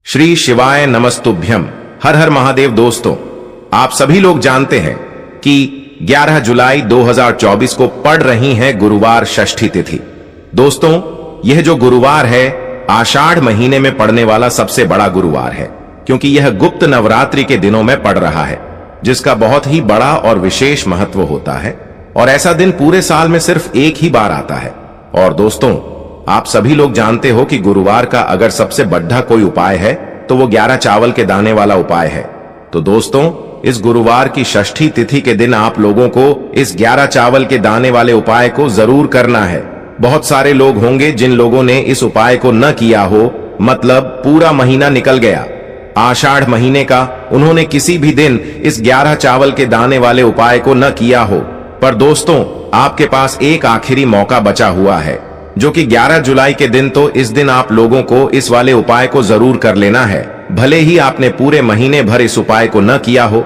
श्री शिवाय नमस्तुभ्यम। हर हर महादेव। दोस्तों, आप सभी लोग जानते हैं कि 11 जुलाई 2024 को पड़ रही है गुरुवार षष्ठी तिथि। दोस्तों, यह जो गुरुवार है आषाढ़ महीने में पड़ने वाला सबसे बड़ा गुरुवार है, क्योंकि यह गुप्त नवरात्रि के दिनों में पड़ रहा है, जिसका बहुत ही बड़ा और विशेष महत्व होता है। और ऐसा दिन पूरे साल में सिर्फ एक ही बार आता है। और दोस्तों, आप सभी लोग जानते हो कि गुरुवार का अगर सबसे बड़ा कोई उपाय है तो वो 11 चावल के दाने वाला उपाय है। तो दोस्तों, इस गुरुवार की षष्ठी तिथि के दिन आप लोगों को इस 11 चावल के दाने वाले उपाय को जरूर करना है। बहुत सारे लोग होंगे जिन लोगों ने इस उपाय को न किया हो, मतलब पूरा महीना निकल गया आषाढ़ महीने का, उन्होंने किसी भी दिन इस 11 चावल के दाने वाले उपाय को न किया हो। पर दोस्तों, आपके पास एक आखिरी मौका बचा हुआ है, जो कि 11 जुलाई के दिन। तो इस दिन आप लोगों को इस वाले उपाय को जरूर कर लेना है। भले ही आपने पूरे महीने भर इस उपाय को न किया हो,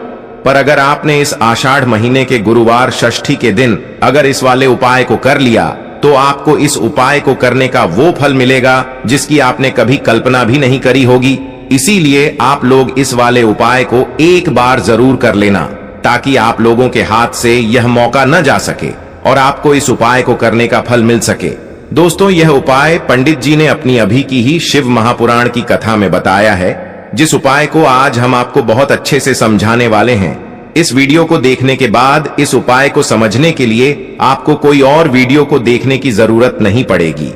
पर अगर आपने इस आषाढ़ महीने के गुरुवार षष्ठी के दिन अगर इस वाले उपाय को कर लिया, तो आपको इस उपाय को करने का वो फल मिलेगा जिसकी आपने कभी कल्पना भी नहीं करी होगी। इसीलिए आप लोग इस वाले उपाय को एक बार जरूर कर लेना, ताकि आप लोगों के हाथ से यह मौका न जा सके और आपको इस उपाय को करने का फल मिल सके। दोस्तों, यह उपाय पंडित जी ने अपनी अभी की ही शिव महापुराण की कथा में बताया है, जिस उपाय को आज हम आपको बहुत अच्छे से समझाने वाले हैं। इस वीडियो को देखने के बाद इस उपाय को समझने के लिए आपको कोई और वीडियो को देखने की जरूरत नहीं पड़ेगी।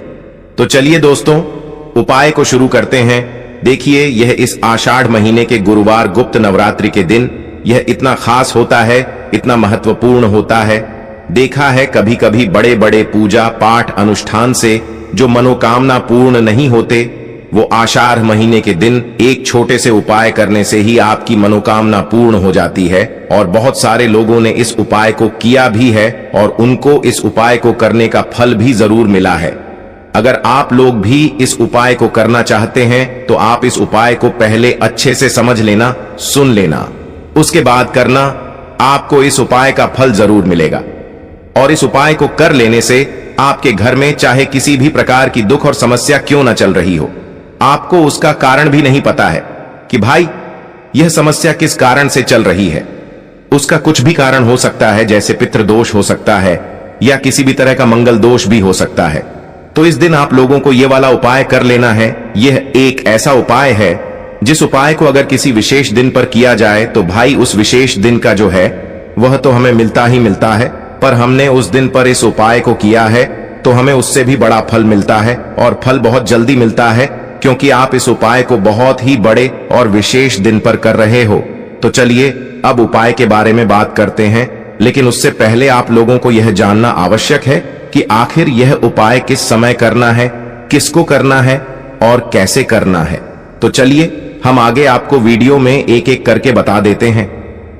तो चलिए दोस्तों, उपाय को शुरू करते हैं। देखिए, यह इस आषाढ़ महीने के गुरुवार गुप्त नवरात्रि के दिन यह इतना खास होता है, इतना महत्वपूर्ण होता है। देखा है कभी कभी बड़े बड़े पूजा पाठ अनुष्ठान से जो मनोकामना पूर्ण नहीं होते, वो आषाढ़ महीने के दिन एक छोटे से उपाय करने से ही आपकी मनोकामना पूर्ण हो जाती है। और बहुत सारे लोगों ने इस उपाय को किया भी है और उनको इस उपाय को करने का फल भी जरूर मिला है। अगर आप लोग भी इस उपाय को करना चाहते हैं तो आप इस उपाय को पहले अच्छे से समझ लेना, सुन लेना, उसके बाद करना। आपको इस उपाय का फल जरूर मिलेगा। और इस उपाय को कर लेने से आपके घर में चाहे किसी भी प्रकार की दुख और समस्या क्यों न चल रही हो, आपको उसका कारण भी नहीं पता है कि भाई यह समस्या किस कारण से चल रही है। उसका कुछ भी कारण हो सकता है, जैसे पितृदोष हो सकता है या किसी भी तरह का मंगल दोष भी हो सकता है। तो इस दिन आप लोगों को यह वाला उपाय कर लेना है। यह एक ऐसा उपाय है जिस उपाय को अगर किसी विशेष दिन पर किया जाए तो भाई उस विशेष दिन का जो है वह तो हमें मिलता ही मिलता है, पर हमने उस दिन पर इस उपाय को किया है तो हमें उससे भी बड़ा फल मिलता है। और फल बहुत जल्दी मिलता है, क्योंकि आप इस उपाय को बहुत ही बड़े और विशेष दिन पर कर रहे हो। तो चलिए अब उपाय के बारे में बात करते हैं, लेकिन उससे पहले आप लोगों को यह जानना आवश्यक है कि आखिर यह उपाय किस समय करना है, किसको करना है और कैसे करना है। तो चलिए हम आगे आपको वीडियो में एक एक करके बता देते हैं।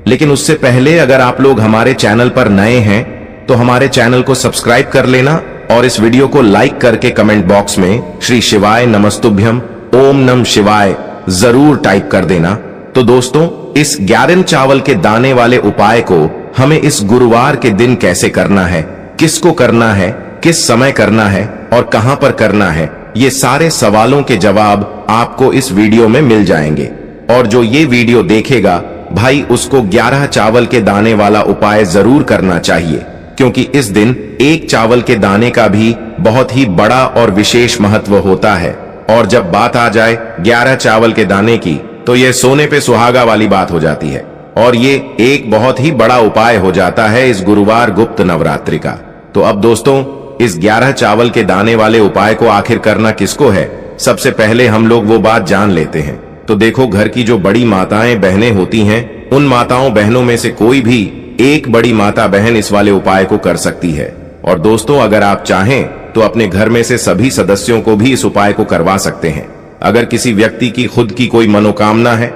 लेकिन उससे पहले अगर आप लोग हमारे चैनल पर नए हैं तो हमारे चैनल को सब्सक्राइब कर लेना और इस वीडियो को लाइक करके कमेंट बॉक्स में श्री शिवाय नमस्तुभ्यम ओम नम शिवाय जरूर टाइप कर देना। तो दोस्तों, इस 11 चावल के दाने वाले उपाय को हमें इस गुरुवार के दिन कैसे करना है, किसको करना है, किस समय करना है और कहां पर करना है, ये सारे सवालों के जवाब आपको इस वीडियो में मिल जाएंगे। और जो ये वीडियो देखेगा भाई, उसको 11 चावल के दाने वाला उपाय जरूर करना चाहिए, क्योंकि इस दिन एक चावल के दाने का भी बहुत ही बड़ा और विशेष महत्व होता है। और जब बात आ जाए 11 चावल के दाने की, तो यह सोने पे सुहागा वाली बात हो जाती है और ये एक बहुत ही बड़ा उपाय हो जाता है इस गुरुवार गुप्त नवरात्रि का। तो अब दोस्तों, इस 11 चावल के दाने वाले उपाय को आखिर करना किसको है, सबसे पहले हम लोग वो बात जान लेते हैं। तो देखो, घर की जो बड़ी माताएं बहनें होती हैं, उन माताओं बहनों में से कोई भी एक बड़ी माता बहन इस वाले उपाय को कर सकती है। और दोस्तों, अगर आप चाहें तो अपने घर में से सभी सदस्यों को भी इस उपाय को करवा सकते हैं। अगर किसी व्यक्ति की खुद की कोई मनोकामना है,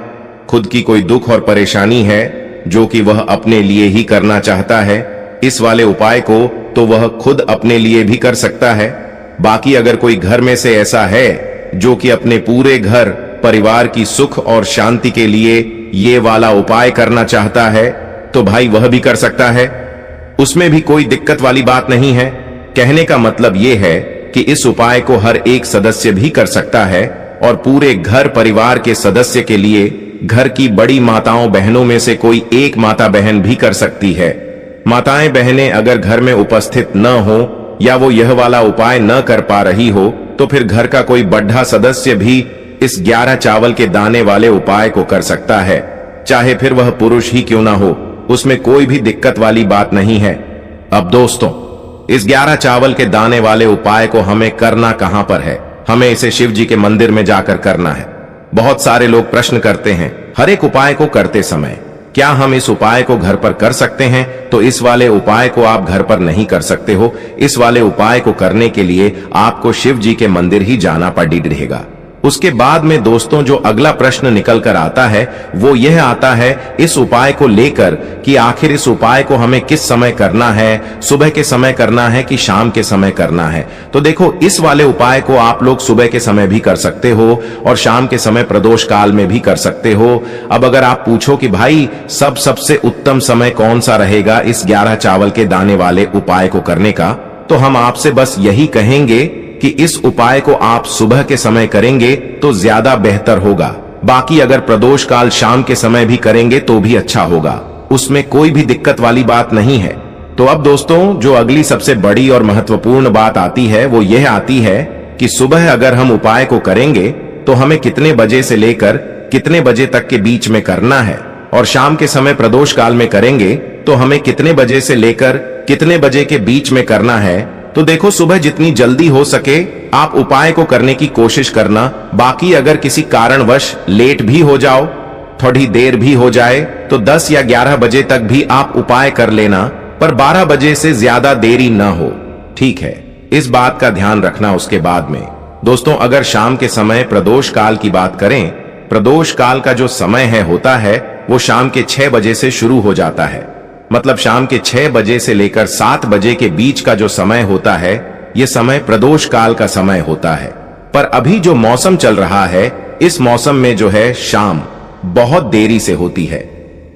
खुद की कोई दुख और परेशानी है जो कि वह अपने लिए ही करना चाहता है इस वाले उपाय को, तो वह खुद अपने लिए भी कर सकता है। बाकी अगर कोई घर में से ऐसा है जो कि अपने पूरे घर परिवार की सुख और शांति के लिए ये वाला उपाय करना चाहता है, तो भाई वह भी कर सकता है। उसमें भी कोई दिक्कत वाली बात नहीं है। कहने का मतलब यह है कि इस उपाय को हर एक सदस्य भी कर सकता है, और पूरे घर परिवार के सदस्य के लिए घर की बड़ी माताओं बहनों में से कोई एक माता बहन भी कर सकती है। माताएं बहनें अगर घर में उपस्थित न हो या वो यह वाला उपाय न कर पा रही हो तो फिर घर का कोई बड़ा सदस्य भी इस 11 चावल के दाने वाले उपाय को कर सकता है, चाहे फिर वह पुरुष ही क्यों ना हो, उसमें कोई भी दिक्कत वाली बात नहीं है। अब दोस्तों, इस 11 चावल के दाने वाले उपाय को हमें करना कहां पर है? हमें इसे शिव जी के मंदिर में जाकर करना है। बहुत सारे लोग प्रश्न करते हैं हर एक उपाय को करते समय क्या हम इस उपाय को घर पर कर सकते हैं? तो इस वाले उपाय को आप घर पर नहीं कर सकते हो। इस वाले उपाय को करने के लिए आपको शिव जी के मंदिर ही जाना पड़ेगा। उसके बाद में दोस्तों जो अगला प्रश्न निकल कर आता है वो यह आता है इस उपाय को लेकर कि आखिर इस उपाय को हमें किस समय करना है, सुबह के समय करना है कि शाम के समय करना है? तो देखो, इस वाले उपाय को आप लोग सुबह के समय भी कर सकते हो और शाम के समय प्रदोष काल में भी कर सकते हो। अब अगर आप पूछो कि भाई सबसे उत्तम समय कौन सा रहेगा इस 11 चावल के दाने वाले उपाय को करने का, तो हम आपसे बस यही कहेंगे कि इस उपाय को आप सुबह के समय करेंगे तो ज्यादा बेहतर होगा। बाकी अगर प्रदोष काल शाम के समय भी करेंगे तो भी अच्छा होगा, उसमें कोई भी दिक्कत वाली बात नहीं है। तो अब दोस्तों जो अगली सबसे बड़ी और महत्वपूर्ण बात आती है वो यह आती है कि सुबह अगर हम उपाय को करेंगे तो हमें कितने बजे से लेकर कितने बजे तक के बीच में करना है, और शाम के समय प्रदोष काल में करेंगे तो हमें कितने बजे से लेकर कितने बजे के बीच में करना है। तो देखो, सुबह जितनी जल्दी हो सके आप उपाय को करने की कोशिश करना। बाकी अगर किसी कारणवश लेट भी हो जाओ, थोड़ी देर भी हो जाए, तो 10 या 11 बजे तक भी आप उपाय कर लेना, पर 12 बजे से ज्यादा देरी न हो, ठीक है? इस बात का ध्यान रखना। उसके बाद में दोस्तों अगर शाम के समय प्रदोष काल की बात करें, प्रदोष काल का जो समय होता है वो शाम के 6 बजे से शुरू हो जाता है। मतलब शाम के 6 बजे से लेकर 7 बजे के बीच का जो समय होता है ये समय प्रदोष काल का समय होता है। पर अभी जो मौसम चल रहा है इस मौसम में जो है शाम बहुत देरी से होती है,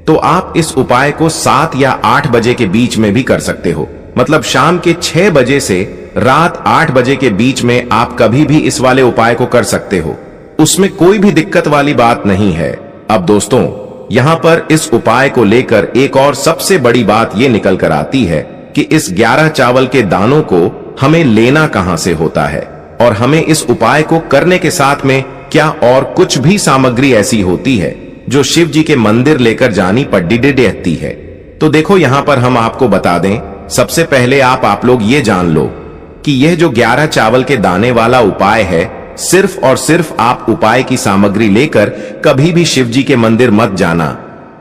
तो आप इस उपाय को 7 या 8 बजे के बीच में भी कर सकते हो। मतलब शाम के 6 बजे से रात 8 बजे के बीच में आप कभी भी इस वाले उपाय को कर सकते हो, उसमें कोई भी दिक्कत वाली बात नहीं है। अब दोस्तों यहां पर इस उपाय को लेकर एक और सबसे बड़ी बात यह निकल कर आती है कि इस 11 चावल के दानों को हमें लेना कहां से होता है, और हमें इस उपाय को करने के साथ में क्या और कुछ भी सामग्री ऐसी होती है जो शिव जी के मंदिर लेकर जानी पड़ती है। तो देखो यहां पर हम आपको बता दें, सबसे पहले आप लोग ये जान लो कि यह जो 11 चावल के दाने वाला उपाय है, सिर्फ और सिर्फ आप उपाय की सामग्री लेकर कभी भी शिव जी के मंदिर मत जाना,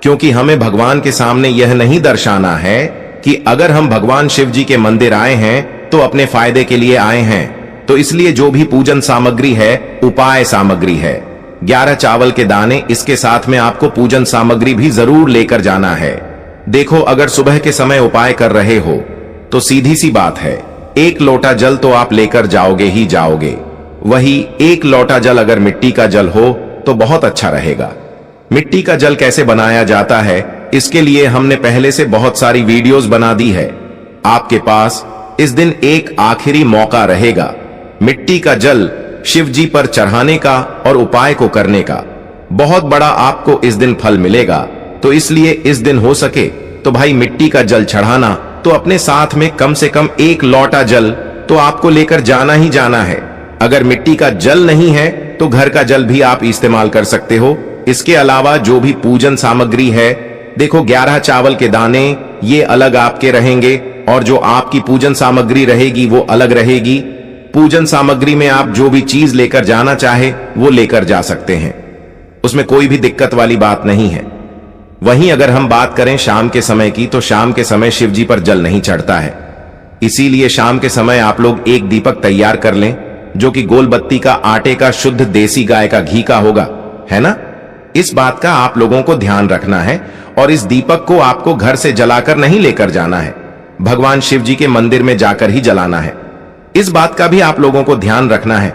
क्योंकि हमें भगवान के सामने यह नहीं दर्शाना है कि अगर हम भगवान शिव जी के मंदिर आए हैं तो अपने फायदे के लिए आए हैं। तो इसलिए जो भी पूजन सामग्री है उपाय सामग्री है, 11 चावल के दाने, इसके साथ में आपको पूजन सामग्री भी जरूर लेकर जाना है। देखो अगर सुबह के समय उपाय कर रहे हो तो सीधी सी बात है, 1 लोटा जल तो आप लेकर जाओगे ही जाओगे। वही 1 लोटा जल अगर मिट्टी का जल हो तो बहुत अच्छा रहेगा। मिट्टी का जल कैसे बनाया जाता है इसके लिए हमने पहले से बहुत सारी वीडियोस बना दी है। आपके पास इस दिन एक आखिरी मौका रहेगा मिट्टी का जल शिव जी पर चढ़ाने का और उपाय को करने का। बहुत बड़ा आपको इस दिन फल मिलेगा, तो इसलिए इस दिन हो सके तो भाई मिट्टी का जल चढ़ाना, तो अपने साथ में कम से कम 1 लोटा जल तो आपको लेकर जाना ही जाना है। अगर मिट्टी का जल नहीं है तो घर का जल भी आप इस्तेमाल कर सकते हो। इसके अलावा जो भी पूजन सामग्री है, देखो 11 चावल के दाने ये अलग आपके रहेंगे और जो आपकी पूजन सामग्री रहेगी वो अलग रहेगी। पूजन सामग्री में आप जो भी चीज लेकर जाना चाहे वो लेकर जा सकते हैं, उसमें कोई भी दिक्कत वाली बात नहीं है। वहीं अगर हम बात करें शाम के समय की, तो शाम के समय शिव जी पर जल नहीं चढ़ता है, इसीलिए शाम के समय आप लोग एक दीपक तैयार कर लें जो कि गोल बत्ती का आटे का शुद्ध देसी गाय का घी का होगा, है ना? इस बात का आप लोगों को ध्यान रखना है, और इस दीपक को आपको घर से जलाकर नहीं लेकर जाना है, भगवान शिव जी के मंदिर में जाकर ही जलाना है। इस बात का भी आप लोगों को ध्यान रखना है।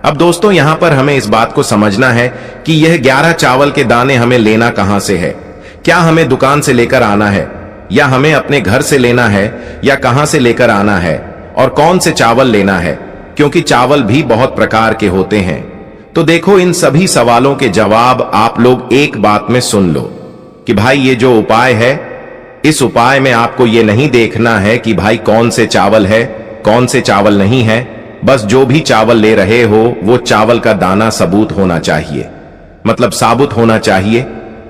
अब दोस्तों यहां पर हमें इस बात को समझना है कि यह 11 चावल के दाने हमें लेना कहां से है। क्या हमें दुकान से लेकर आना है, या हमें अपने घर से लेना है, या कहां से लेकर आना है, और कौन से चावल लेना है? क्योंकि चावल भी बहुत प्रकार के होते हैं। तो देखो, इन सभी सवालों के जवाब आप लोग एक बात में सुन लो कि भाई ये जो उपाय है, इस उपाय में आपको ये नहीं देखना है कि भाई कौन से चावल है, कौन से चावल नहीं है। बस जो भी चावल ले रहे हो वो चावल का दाना सबूत होना चाहिए, मतलब साबुत होना चाहिए,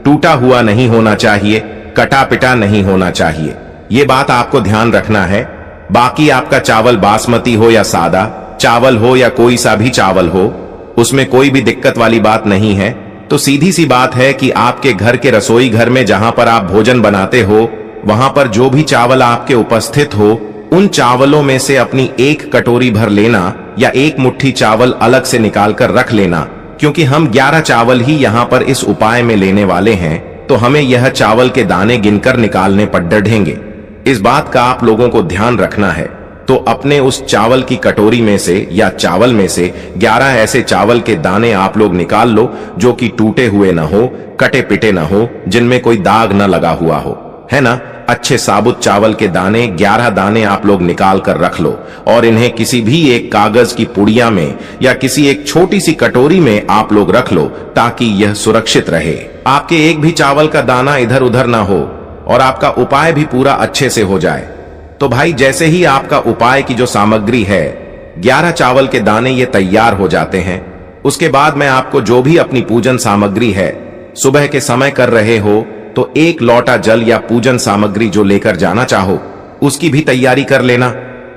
टूटा हुआ नहीं होना चाहिए, कटा पिटा नहीं होना चाहिए। ये बात आपको ध्यान रखना है। बाकी आपका चावल बासमती हो या सादा चावल हो या कोई सा भी चावल हो, उसमें कोई भी दिक्कत वाली बात नहीं है। तो सीधी सी बात है कि आपके घर के रसोई घर में जहां पर आप भोजन बनाते हो, वहां पर जो भी चावल आपके उपस्थित हो, उन चावलों में से अपनी एक कटोरी भर लेना या एक मुट्ठी चावल अलग से निकाल कर रख लेना, क्योंकि हम 11 चावल ही यहां पर इस उपाय में लेने वाले हैं, तो हमें यह चावल के दाने गिनकर निकालने पर डढ़ेंगे। इस बात का आप लोगों को ध्यान रखना है। तो अपने उस चावल की कटोरी में से या चावल में से 11 ऐसे चावल के दाने आप लोग निकाल लो जो कि टूटे हुए ना हो, कटे पिटे ना हो, जिनमें कोई दाग ना लगा हुआ हो, है ना। अच्छे साबुत चावल के दाने 11 दाने आप लोग निकाल कर रख लो और इन्हें किसी भी एक कागज की पुड़िया में या किसी एक छोटी सी कटोरी में आप लोग रख लो, ताकि यह सुरक्षित रहे। आपके एक भी चावल का दाना इधर उधर ना हो और आपका उपाय भी पूरा अच्छे से हो जाए। तो भाई जैसे ही आपका उपाय की जो सामग्री है, 11 चावल के दाने ये तैयार हो जाते हैं, उसके बाद मैं आपको जो भी अपनी पूजन सामग्री है, सुबह के समय कर रहे हो तो एक लोटा जल या पूजन सामग्री जो लेकर जाना चाहो उसकी भी तैयारी कर लेना।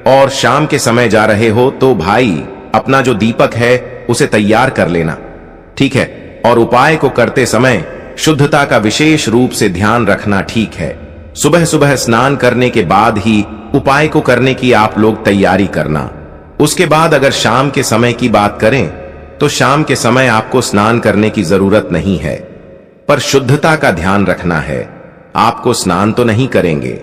और शाम के समय जा रहे हो तो भाई अपना जो दीपक है उसे तैयार कर लेना, ठीक है। और उपाय को करते समय शुद्धता का विशेष रूप से ध्यान रखना, ठीक है। सुबह सुबह स्नान करने के बाद ही उपाय को करने की आप लोग तैयारी करना। उसके बाद अगर शाम के समय की बात करें तो शाम के समय आपको स्नान करने की जरूरत नहीं है, पर शुद्धता का ध्यान रखना है। आपको स्नान तो नहीं करेंगे,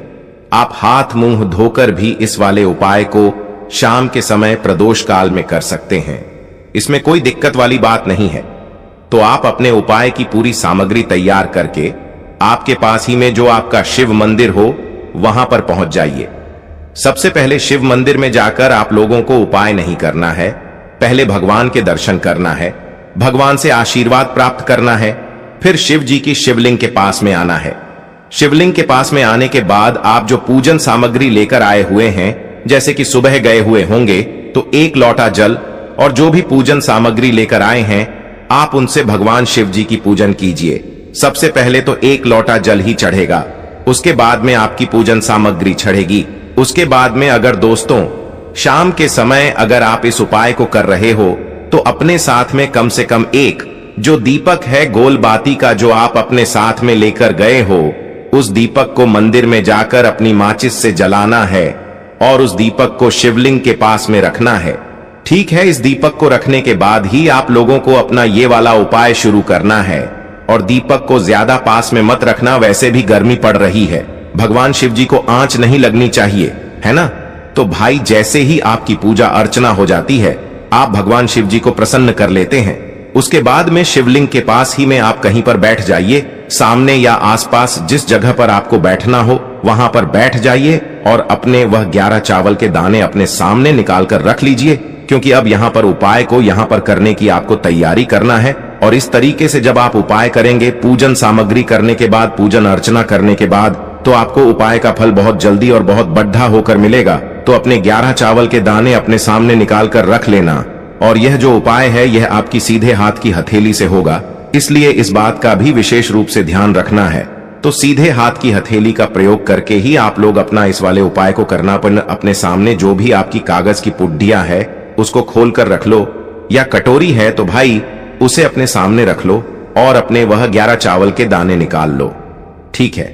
आप हाथ मुंह धोकर भी इस वाले उपाय को शाम के समय प्रदोष काल में कर सकते हैं। इसमें कोई दिक्कत वाली बात नहीं है। तो आप अपने उपाय की पूरी सामग्री तैयार करके आपके पास ही में जो आपका शिव मंदिर हो वहां पर पहुंच जाइए। सबसे पहले शिव मंदिर में जाकर आप लोगों को उपाय नहीं करना है, पहले भगवान के दर्शन करना है, भगवान से आशीर्वाद प्राप्त करना है, फिर शिव जी की शिवलिंग के पास में आना है। शिवलिंग के पास में आने के बाद आप जो पूजन सामग्री लेकर आए हुए हैं, जैसे कि सुबह गए हुए होंगे तो एक लोटा जल और जो भी पूजन सामग्री लेकर आए हैं, आप उनसे भगवान शिव जी की पूजन कीजिए। सबसे पहले तो एक लोटा जल ही चढ़ेगा, उसके बाद में आपकी पूजन सामग्री चढ़ेगी। उसके बाद में अगर दोस्तों शाम के समय अगर आप इस उपाय को कर रहे हो तो अपने साथ में कम से कम एक जो दीपक है गोल बाती का जो आप अपने साथ में लेकर गए हो, उस दीपक को मंदिर में जाकर अपनी माचिस से जलाना है और उस दीपक को शिवलिंग के पास में रखना है, ठीक है। इस दीपक को रखने के बाद ही आप लोगों को अपना ये वाला उपाय शुरू करना है। और दीपक को ज्यादा पास में मत रखना, वैसे भी गर्मी पड़ रही है, भगवान शिव जी को आंच नहीं लगनी चाहिए, है ना। तो भाई जैसे ही आपकी पूजा अर्चना हो जाती है, आप भगवान शिव जी को प्रसन्न कर लेते हैं। उसके बाद में शिवलिंग के पास ही में आप कहीं पर बैठ जाइए, सामने या आसपास जिस जगह पर आपको बैठना हो वहां पर बैठ जाइए और अपने वह 11 चावल के दाने अपने सामने निकाल कर रख लीजिए, क्योंकि अब यहाँ पर उपाय को यहाँ पर करने की आपको तैयारी करना है। और इस तरीके से जब आप उपाय करेंगे, पूजन सामग्री करने के बाद, पूजन अर्चना करने के बाद, तो आपको उपाय का फल बहुत जल्दी और बहुत बढ़ा होकर मिलेगा। तो अपने 11 चावल के दाने अपने सामने निकाल कर रख लेना। और यह जो उपाय है यह आपकी सीधे हाथ की हथेली से होगा, इसलिए इस बात का भी विशेष रूप से ध्यान रखना है। तो सीधे हाथ की हथेली का प्रयोग करके ही आप लोग अपना इस वाले उपाय को करना। पर अपने सामने जो भी आपकी कागज की पुड्डियां है उसको खोल कर रख लो, या कटोरी है तो भाई उसे अपने सामने रख लो और अपने वह 11 चावल के दाने निकाल लो, ठीक है।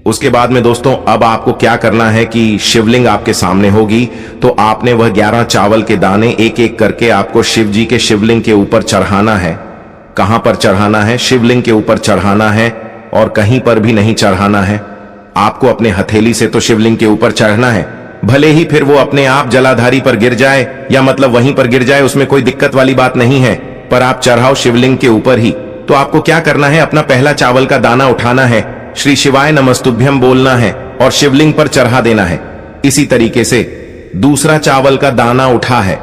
उसके बाद में दोस्तों अब आपको क्या करना है कि शिवलिंग आपके सामने होगी, तो आपने वह 11 चावल के दाने एक एक करके आपको शिव जी के शिवलिंग के ऊपर चढ़ाना है। कहां पर चढ़ाना है? शिवलिंग के ऊपर चढ़ाना है और कहीं पर भी नहीं चढ़ाना है। आपको अपने हथेली से तो शिवलिंग के ऊपर चढ़ना है, भले ही फिर वो अपने आप जलाधारी पर गिर जाए या मतलब वहीं पर गिर जाए, उसमें कोई दिक्कत वाली बात नहीं है, पर आप चढ़ाओ शिवलिंग के ऊपर ही। तो आपको क्या करना है, अपना पहला चावल का दाना उठाना है, श्री शिवाय नमस्तुभ्यम बोलना है और शिवलिंग पर चढ़ा देना है। इसी तरीके से दूसरा चावल का दाना उठा है,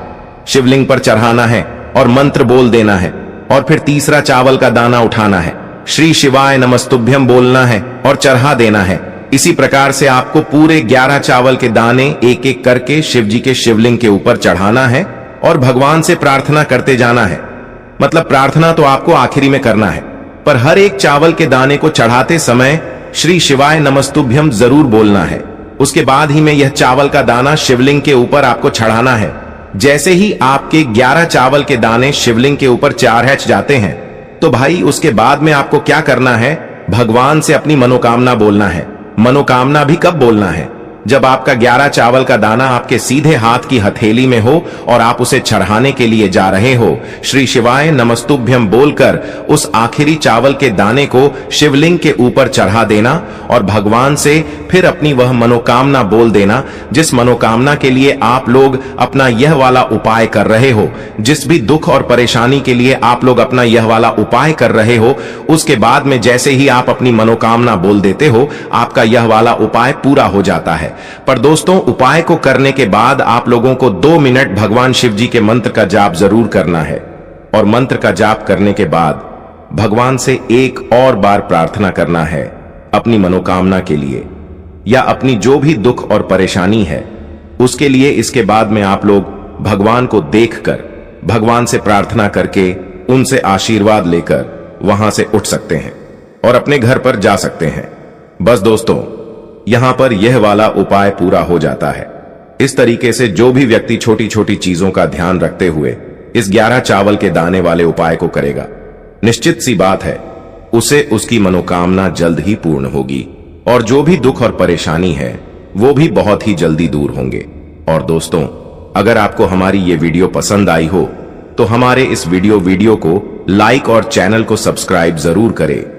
शिवलिंग पर चढ़ाना है और मंत्र बोल देना है। और फिर तीसरा चावल का दाना उठाना है, श्री शिवाय नमस्तुभ्यम बोलना है और चढ़ा देना है। इसी प्रकार से आपको पूरे 11 चावल के दाने एक एक करके शिव जी के शिवलिंग के ऊपर चढ़ाना है और भगवान से प्रार्थना करते जाना है। मतलब प्रार्थना तो आपको आखिरी में करना है, पर हर एक चावल के दाने को चढ़ाते समय श्री शिवाय नमस्तुभ्यम जरूर बोलना है। उसके बाद ही में यह चावल का दाना शिवलिंग के ऊपर आपको चढ़ाना है। जैसे ही आपके 11 चावल के दाने शिवलिंग के ऊपर चढ़ जाते हैं, तो भाई उसके बाद में आपको क्या करना है, भगवान से अपनी मनोकामना बोलना है। मनोकामना भी कब बोलना है, जब आपका 11 चावल का दाना आपके सीधे हाथ की हथेली में हो और आप उसे चढ़ाने के लिए जा रहे हो। श्री शिवाय नमस्तुभ्यम बोलकर उस आखिरी चावल के दाने को शिवलिंग के ऊपर चढ़ा देना और भगवान से फिर अपनी वह मनोकामना बोल देना, जिस मनोकामना के लिए आप लोग अपना यह वाला उपाय कर रहे हो। जिस भी दुख और परेशानी के लिए आप लोग अपना यह वाला उपाय कर रहे हो, उसके बाद में जैसे ही आप अपनी मनोकामना बोल देते हो, आपका यह वाला उपाय पूरा हो जाता है। पर दोस्तों, उपाय को करने के बाद आप लोगों को 2 मिनट भगवान शिव जी के मंत्र का जाप जरूर करना है। और मंत्र का जाप करने के बाद भगवान से एक और बार प्रार्थना करना है अपनी मनोकामना के लिए, या अपनी जो भी दुख और परेशानी है उसके लिए। इसके बाद में आप लोग भगवान को देखकर, भगवान से प्रार्थना करके, उनसे आशीर्वाद लेकर वहां से उठ सकते हैं और अपने घर पर जा सकते हैं। बस दोस्तों, यहां पर यह वाला उपाय पूरा हो जाता है। इस तरीके से जो भी व्यक्ति छोटी छोटी चीजों का ध्यान रखते हुए इस 11 चावल के दाने वाले उपाय को करेगा, निश्चित सी बात है उसे उसकी मनोकामना जल्द ही पूर्ण होगी और जो भी दुख और परेशानी है वो भी बहुत ही जल्दी दूर होंगे। और दोस्तों, अगर आपको हमारी ये वीडियो पसंद आई हो तो हमारे इस वीडियो को लाइक और चैनल को सब्सक्राइब जरूर करें।